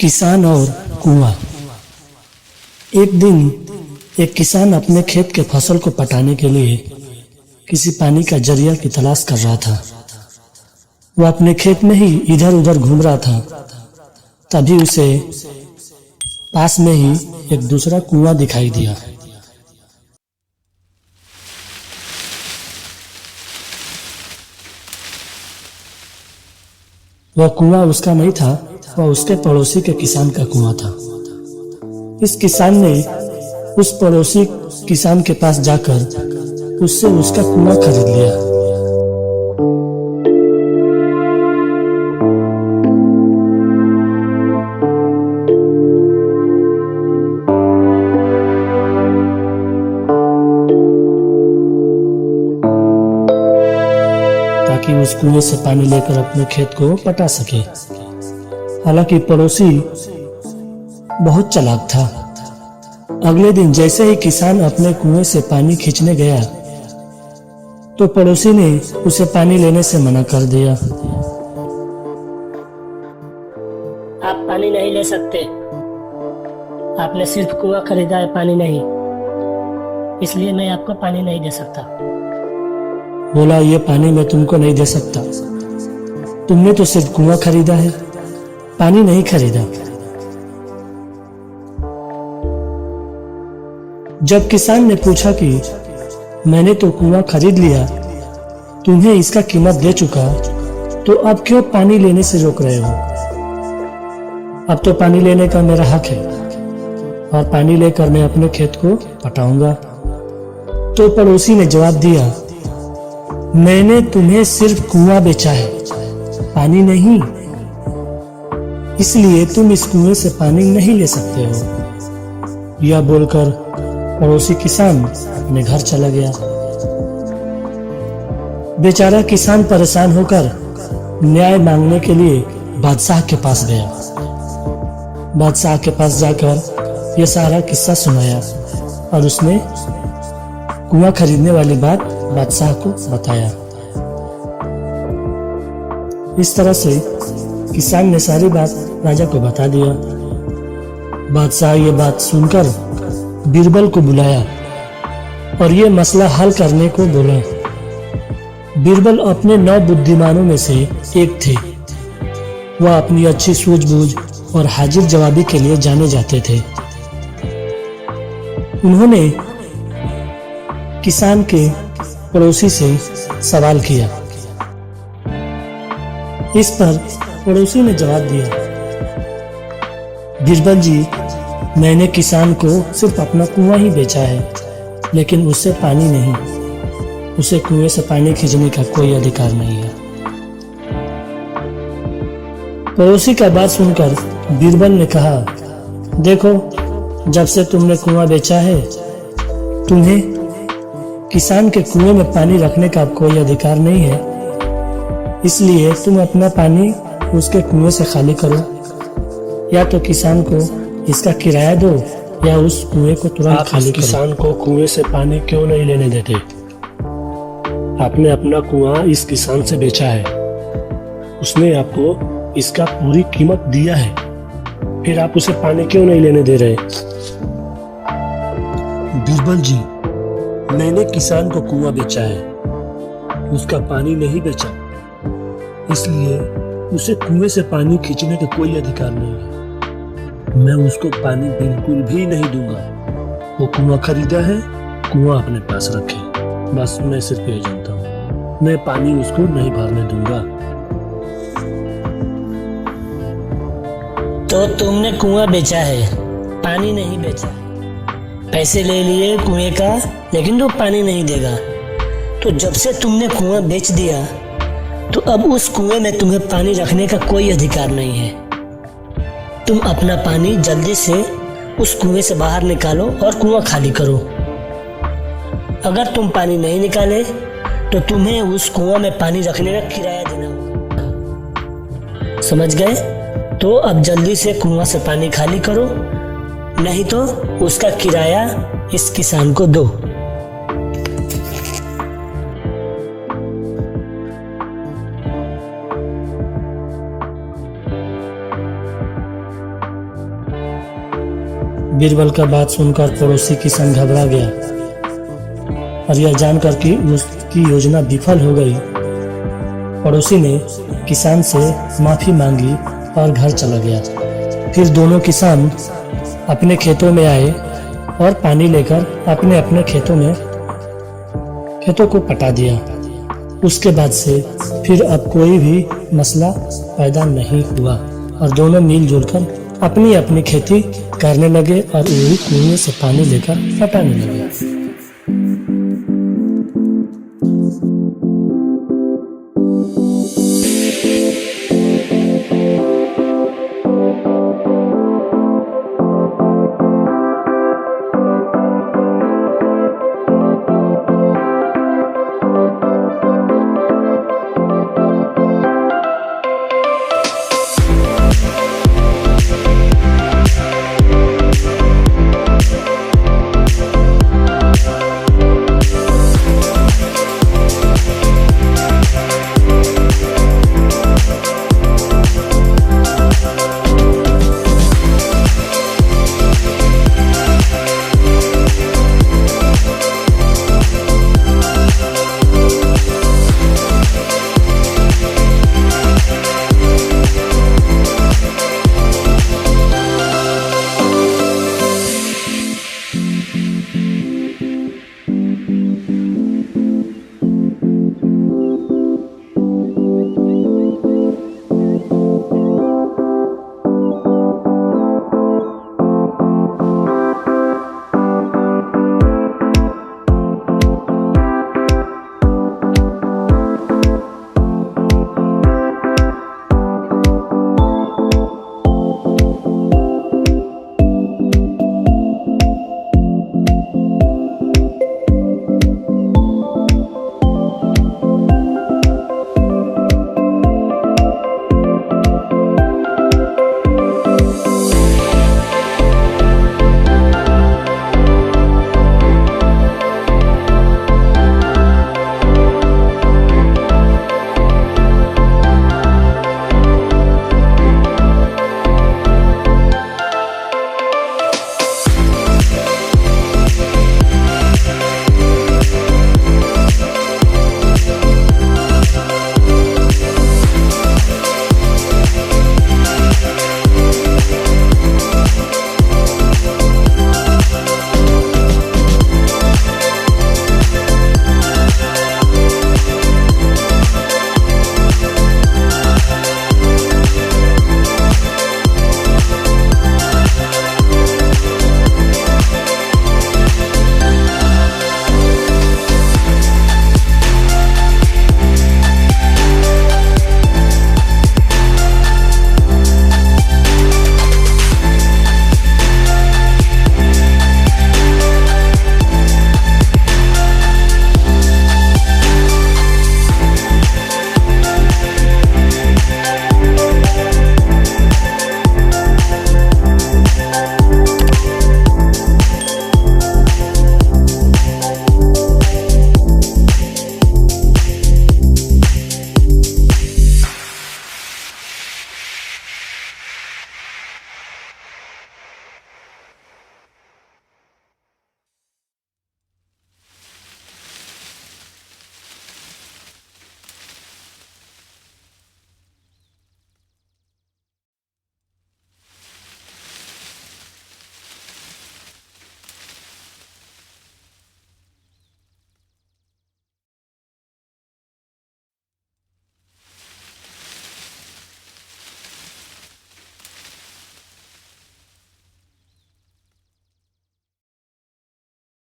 किसान और कुआं। एक दिन एक किसान अपने खेत के फसल को पटाने के लिए किसी पानी का जरिया की तलाश कर रहा था। वह अपने खेत में ही इधर उधर घूम रहा था। तभी उसे पास में ही एक दूसरा कुआं दिखाई दिया। वह कुआं उसका नहीं था, वह उसके पड़ोसी के किसान का कुआं था। इस किसान ने उस पड़ोसी किसान के पास जाकर उससे उसका कुआं खरीद लिया। ताकि उस कुएं से पानी लेकर अपने खेत को पटा सके। हालांकि पड़ोसी बहुत चालाक था। अगले दिन जैसे ही किसान अपने कुएं से पानी खींचने गया तो पड़ोसी ने उसे पानी लेने से मना कर दिया। आप पानी नहीं ले सकते। आपने सिर्फ कुआं खरीदा है, पानी नहीं, इसलिए मैं आपको पानी नहीं दे सकता। बोला, ये पानी मैं तुमको नहीं दे सकता। तुमने तो सिर्फ कुआं खरीदा है, पानी नहीं खरीदा। जब किसान ने पूछा कि मैंने तो कुआं खरीद लिया, तुम्हें इसका कीमत दे चुका, तो अब क्यों पानी लेने से रोक रहे हो? अब तो पानी लेने का मेरा हक है और पानी लेकर मैं अपने खेत को पटाऊंगा। तो पड़ोसी ने जवाब दिया, मैंने तुम्हें सिर्फ कुआं बेचा है, पानी नहीं, इसलिए तुम इस कुएं से पानी नहीं ले सकते हो। यह बोलकर पड़ोसी किसान अपने घर चला गया। बेचारा किसान परेशान होकर न्याय मांगने के लिए बादशाह के पास गया। बादशाह के पास जाकर यह सारा किस्सा सुनाया और उसने कुआं खरीदने वाली बात बादशाह को बताया। इस तरह से किसान ने सारी बात राजा को बता दिया। बादशाह ये बात सुनकर बीरबल को बुलाया और ये मसला हल करने को बोला। बीरबल अपने 9 बुद्धिमानों में से एक थे। वह अपनी अच्छी सूझबूझ और हाजिर जवाबी के लिए जाने जाते थे। उन्होंने किसान के पड़ोसी से सवाल किया। इस पर पड़ोसी ने जवाब दिया, बीरबल जी, मैंने किसान को सिर्फ अपना कुआं ही बेचा है, लेकिन उससे पानी नहीं। उसे कुएं से पानी खींचने का कोई अधिकार नहीं है। पड़ोसी का बात सुनकर बीरबल ने कहा, देखो, जब से तुमने कुआं बेचा है, तुम्हें किसान के कुएं में पानी रखने का कोई अधिकार नहीं है। इसलिए तुम अपना पानी उसके कुएं से खाली करो, या तो किसान को इसका किराया दो या उस कुएं को तुरंत खाली करो। किसान को कुएं से पानी क्यों नहीं लेने देते? आपने अपना कुआं इस किसान से बेचा है, उसने आपको इसका पूरी कीमत दिया है, फिर आप उसे पानी क्यों नहीं लेने दे रहे? बीरबल जी, मैंने किसान को कुआं बेचा है, उसका पानी नहीं बेचा, इसलिए उसे कुएं से पानी खींचने का कोई अधिकार नहीं है। मैं उसको पानी बिल्कुल भी नहीं दूंगा। वो कुआं खरीदा है, कुआं अपने पास रखे, बस मैं सिर्फ ये जानता हूँ, मैं पानी उसको नहीं भरने दूंगा। तो तुमने कुआं बेचा है, पानी नहीं बेचा। पैसे ले लिए कुएं का, लेकिन तो पानी नहीं देगा। तो जब से तुमने कुआं बेच दिया, तो अब उस कुएं में तुम्हें पानी रखने का कोई अधिकार नहीं है। तुम अपना पानी जल्दी से उस कुएं से बाहर निकालो और कुआं खाली करो। अगर तुम पानी नहीं निकाले तो तुम्हें उस कुआं में पानी रखने का किराया देना होगा। समझ गए? तो अब जल्दी से कुआं से पानी खाली करो, नहीं तो उसका किराया इस किसान को दो। बीरबल का बात सुनकर पड़ोसी किसान घबरा गया और यह जानकर कि उसकी योजना विफल हो गई, पड़ोसी ने किसान से माफी मांगी और घर चला गया। फिर दोनों किसान अपने खेतों में आए और पानी लेकर अपने अपने खेतों को पटा दिया। उसके बाद से फिर अब कोई भी मसला पैदा नहीं हुआ और दोनों मिलजुल कर अपनी अपनी खेती करने लगे और वही कुएं से पानी लेकर पटाने लगे।